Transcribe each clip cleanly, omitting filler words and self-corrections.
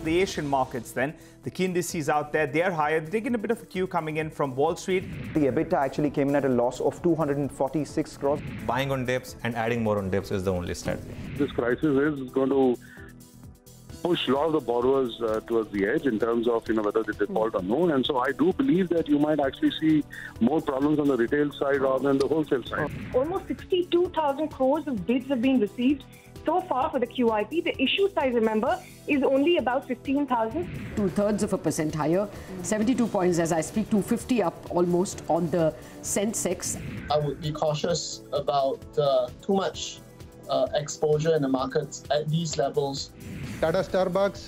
the Asian markets then. The key indices out there, they're higher. They're taking a bit of a cue coming in from Wall Street. The EBITDA actually came in at a loss of 246 crores. Buying on dips and adding more on dips is the only strategy. This crisis is going to push a lot of the borrowers towards the edge in terms of whether they default or no. And so I do believe that you might actually see more problems on the retail side rather than the wholesale side. Almost 62,000 crores of bids have been received so far for the QIP. The issue size, remember, is only about 15,000. 2/3% higher, 72 points as I speak, 250 up almost on the Sensex. I would be cautious about too much exposure in the markets at these levels. Tata Starbucks,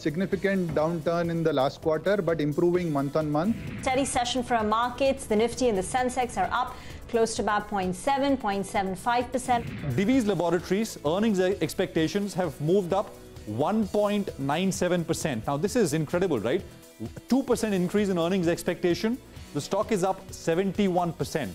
significant downturn in the last quarter, but improving month on month. Steady session for our markets. The Nifty and the Sensex are up close to about 0.7, 0.75%. Divi's Laboratories earnings expectations have moved up 1.97%. Now, this is incredible, right? 2% increase in earnings expectation. The stock is up 71%.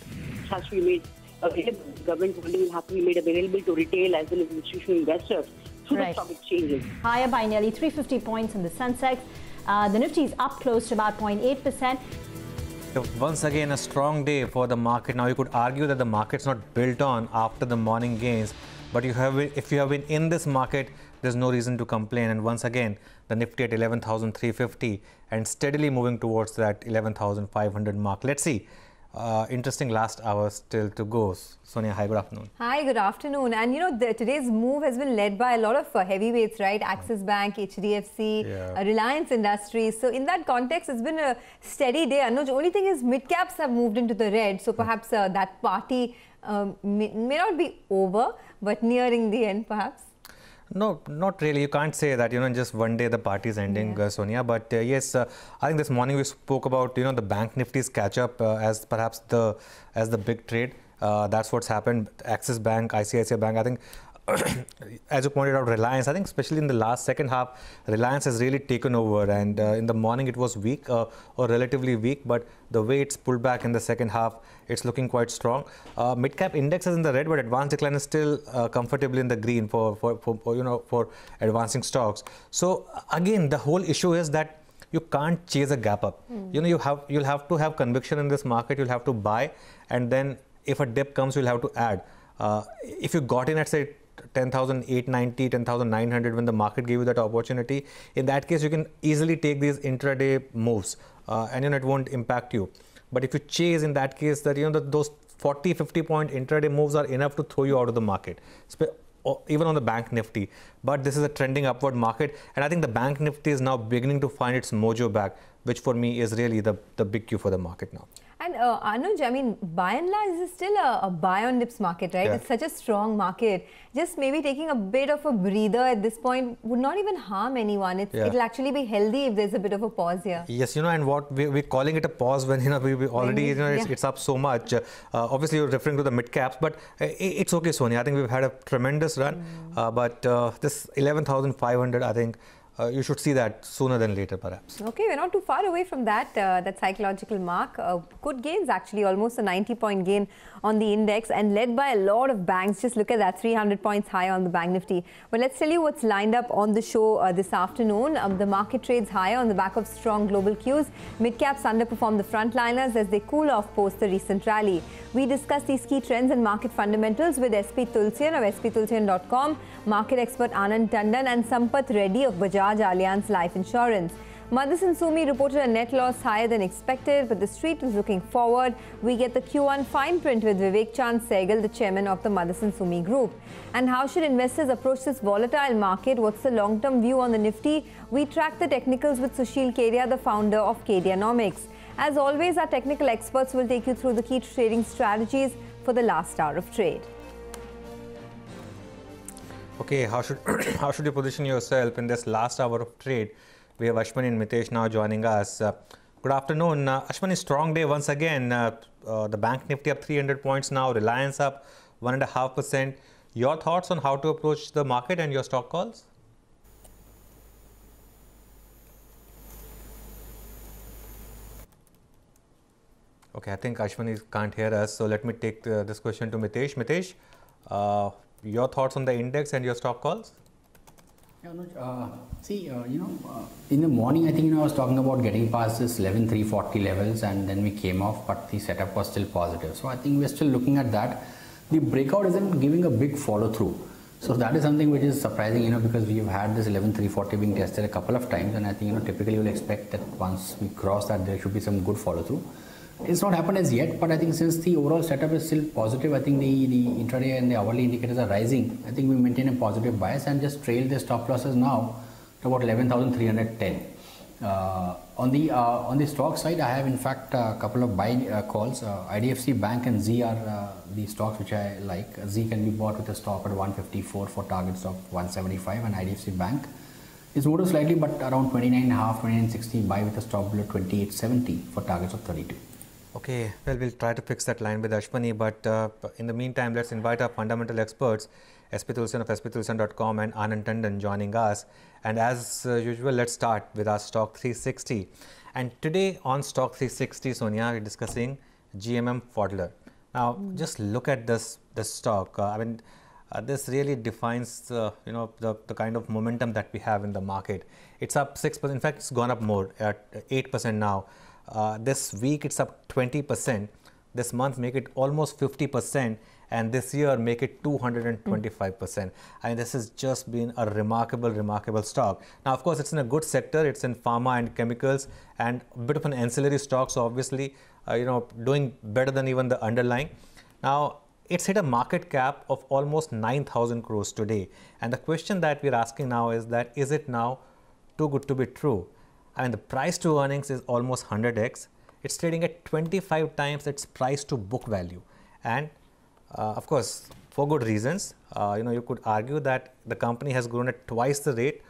Has to be made available. Government funding will have to be made available to retail as well as institutional investors through the stock exchanges. Higher by nearly 350 points in the Sensex. The Nifty is up close to about 0.8%. Once again, a strong day for the market. Now, you could argue that the market's not built on after the morning gains, but if you have been in this market, there's no reason to complain. And once again, the Nifty at 11,350 and steadily moving towards that 11,500 mark. Let's see. Interesting last hour still to go. Sonia, hi, good afternoon. Hi, good afternoon. And today's move has been led by a lot of heavyweights, right? Axis Bank, HDFC, Reliance Industries. So in that context, it's been a steady day. Anuj, only thing is mid-caps have moved into the red. So perhaps that party may not be over, but nearing the end, perhaps. No, not really. You can't say that, in just one day the party is ending, Sonia. But yes, I think this morning we spoke about, the bank Nifty's catch up as perhaps the big trade. That's what's happened. Axis Bank, ICICI Bank, I think, as you pointed out, Reliance, I think especially in the last second half, Reliance has really taken over. And in the morning it was weak or relatively weak, but the way it's pulled back in the second half, it's looking quite strong. Mid-cap index is in the red, but advanced decline is still comfortably in the green for advancing stocks. So again, the whole issue is that you can't chase a gap up. You'll have to have conviction in this market. You'll have to buy, and then if a dip comes, you'll have to add. If you got in at, say, 10,890, 10,900 when the market gave you that opportunity, in that case you can easily take these intraday moves and it won't impact you. But if you chase, in that case, that those 40-50 point intraday moves are enough to throw you out of the market, even on the bank Nifty. But this is a trending upward market, and I think the bank Nifty is now beginning to find its mojo back, which for me is really the big cue for the market now. And Anuj, I mean, by and large, it's still a buy on dips market, right? Yeah. It's such a strong market. Just maybe taking a bit of a breather at this point would not even harm anyone. It'll actually be healthy if there's a bit of a pause here. Yes, and what we're calling it a pause when we already it's up so much. Obviously, you're referring to the mid caps, but it's okay, Sonia. I think we've had a tremendous run, but this 11,500, I think. You should see that sooner than later, perhaps. Okay, we're not too far away from that psychological mark. Good gains, actually, almost a 90-point gain on the index and led by a lot of banks. Just look at that, 300 points higher on the Bank Nifty. But let's tell you what's lined up on the show this afternoon. The market trades higher on the back of strong global cues. Mid-caps underperform the frontliners as they cool off post the recent rally. We discuss these key trends and market fundamentals with SP Tulsian of sptulsian.com, market expert Anand Tandon and Sampath Reddy of Bajaj Allianz Life Insurance. Motherson Sumi reported a net loss higher than expected, but the street is looking forward. We get the Q1 fine print with Vivek Chand Sehgal, the chairman of the Motherson Sumi Group. And how should investors approach this volatile market? What's the long-term view on the Nifty? We track the technicals with Sushil Kedia, the founder of Kedianomics. As always, our technical experts will take you through the key trading strategies for the last hour of trade. Okay, how should you position yourself in this last hour of trade? We have Ashwani and Mitesh now joining us. Good afternoon. Ashwani, strong day once again. The Bank Nifty up 300 points now. Reliance up 1.5%. Your thoughts on how to approach the market and your stock calls? Okay, I think Ashwani can't hear us, so let me take this question to Mitesh. Mitesh, your thoughts on the index and your stock calls? Yeah, in the morning, I think, I was talking about getting past this 11,340 levels, and then we came off, but the setup was still positive. So I think we're still looking at that. The breakout isn't giving a big follow through. So that is something which is surprising, because we've had this 11,340 being tested a couple of times, and I think, typically you'll expect that once we cross that, there should be some good follow through. It's not happened as yet, but I think since the overall setup is still positive, I think the intraday and the hourly indicators are rising. I think we maintain a positive bias and just trail the stop losses now to about 11,310. On the stock side, I have in fact a couple of buy calls. IDFC Bank and Z are the stocks which I like. Z can be bought with a stop at 154 for targets of 175, and IDFC Bank is moved slightly, but around 29.5, 29.60 buy with a stop below 28.70 for targets of 32. Okay, well, we'll try to fix that line with Ashwani, but in the meantime, let's invite our fundamental experts, SP Tulsian of sptulsian.com and Anand Tandon joining us. And as usual, let's start with our Stock 360. And today on Stock 360, Sonia, we're discussing GMM Pfaudler. Now, just look at this stock. This really defines the kind of momentum that we have in the market. It's up 6%. In fact, it's gone up more at 8% now. This week it's up 20%. This month make it almost 50%, and this year make it 225%. And this has just been a remarkable stock. Now, of course, it's in a good sector. It's in pharma and chemicals, and a bit of an ancillary stock. So obviously, doing better than even the underlying. Now, it's hit a market cap of almost 9,000 crores today. And the question that we're asking now is that, is it now too good to be true? The price to earnings is almost 100x. It's trading at 25 times its price to book value. And of course, for good reasons. You could argue that the company has grown at twice the rate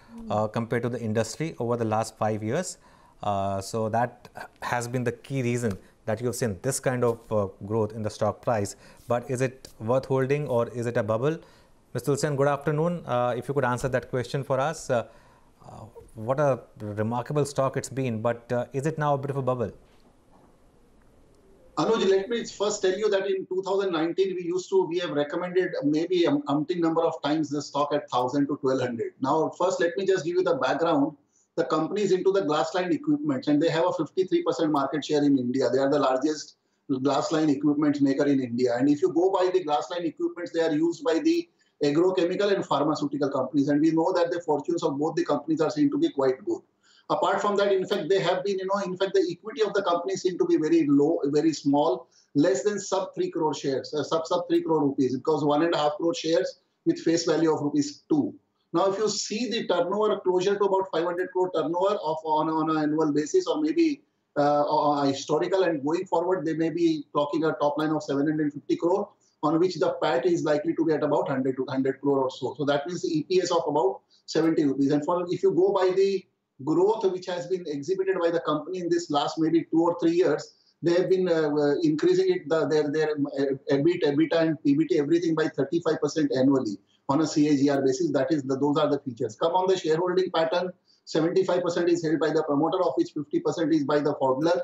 compared to the industry over the last 5 years. So that has been the key reason that you've seen this kind of growth in the stock price. But is it worth holding, or is it a bubble? Mr. Tulsian, good afternoon. If you could answer that question for us. What a remarkable stock it's been, but is it now a bit of a bubble? Anuj, let me first tell you that in 2019, we have recommended maybe umpteen number of times the stock at 1,000 to 1,200. Now, first, let me just give you the background. The company is into the glass-lined equipment, and they have a 53% market share in India. They are the largest glass-lined equipment maker in India. And if you go by the glass-lined equipments, they are used by the agrochemical and pharmaceutical companies, and we know that the fortunes of both the companies are seen to be quite good. Apart from that, in fact, they have been, in fact, the equity of the company seem to be very low, very small, less than sub 3 crore shares, sub 3 crore rupees, because 1.5 crore shares with face value of rupees 2. Now, if you see the turnover closer to about 500 crore turnover on an annual basis, or maybe historical, and going forward, they may be clocking a top line of 750 crore. On which the PAT is likely to be at about 100 to 100 crore or so. So that means the EPS of about 70 rupees. And if you go by the growth which has been exhibited by the company in this last maybe 2 or 3 years, they have been increasing their EBIT, EBITDA and PBT, everything by 35% annually on a CAGR basis. Those are the features. Come on the shareholding pattern, 75% is held by the promoter, of which 50% is by the Pfaudler,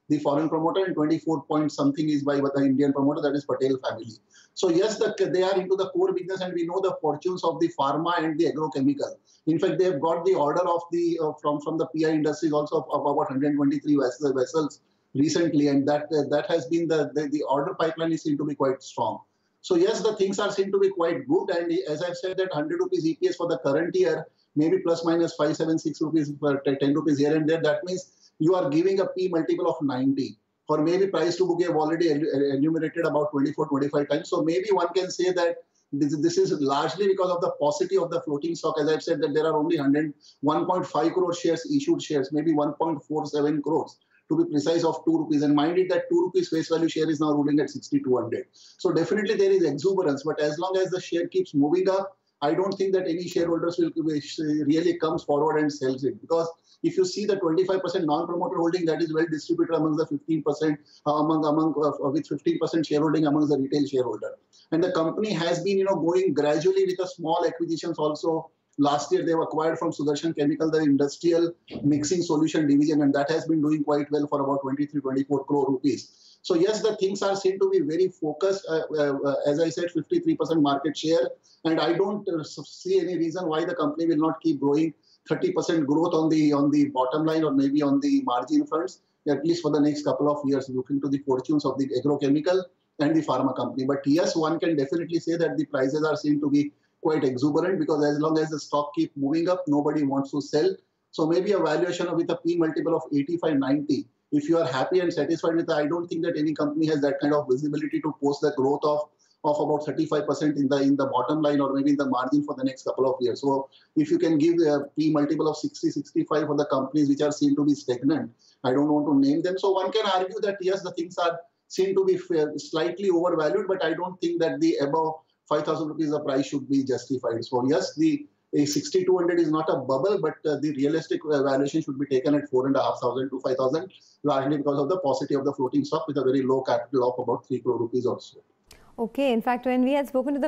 the foreign promoter, and 24 point something is by the Indian promoter, that is Patel family. So yes, they are into the core business, and we know the fortunes of the pharma and the agrochemical. In fact, they have got the order of the from the PI Industries also of about 123 vessels recently, and that has been the order pipeline is seen to be quite strong. So yes, the things are seen to be quite good, and as I've said, that 100 rupees EPS for the current year, maybe plus minus 576 rupees per 10 rupees here and there. That means you are giving a P multiple of 90. For maybe price to book, you have already enumerated about 24, 25 times. So maybe one can say that this is largely because of the paucity of the floating stock. As I've said, that there are only 1.5 crore shares, issued shares, maybe 1.47 crores to be precise, of 2 rupees. And mind it that 2 rupees face value share is now ruling at 6,200. So definitely there is exuberance. But as long as the share keeps moving up, I don't think that any shareholders will really comes forward and sells it, because if you see the 25% non-promoter holding, that is well distributed among the 15% with 15% shareholding among the retail shareholder. And the company has been going gradually with a small acquisitions also. Last year they were acquired from Sudarshan Chemical, the industrial mixing solution division, and that has been doing quite well for about 23-24 crore rupees. So yes, the things are seen to be very focused. As I said, 53% market share, and I don't see any reason why the company will not keep growing 30% growth on the bottom line or maybe on the margin fronts, at least for the next couple of years, looking to the fortunes of the agrochemical and the pharma company. But yes, one can definitely say that the prices are seen to be quite exuberant, because as long as the stock keep moving up, nobody wants to sell. So maybe a valuation with a P multiple of 85, 90. If you are happy and satisfied with that, I don't think that any company has that kind of visibility to post the growth of about 35% in the bottom line or maybe in the margin for the next couple of years. So if you can give a P multiple of 60, 65 for the companies which are seen to be stagnant, I don't want to name them. So one can argue that yes, the things are seen to be slightly overvalued, but I don't think that the above 5,000 rupees the price should be justified. So yes, the 6,200 is not a bubble, but the realistic valuation should be taken at 4,500 to 5,000, largely because of the paucity of the floating stock with a very low capital of about 3 crore rupees or so. Okay, in fact, when we had spoken to the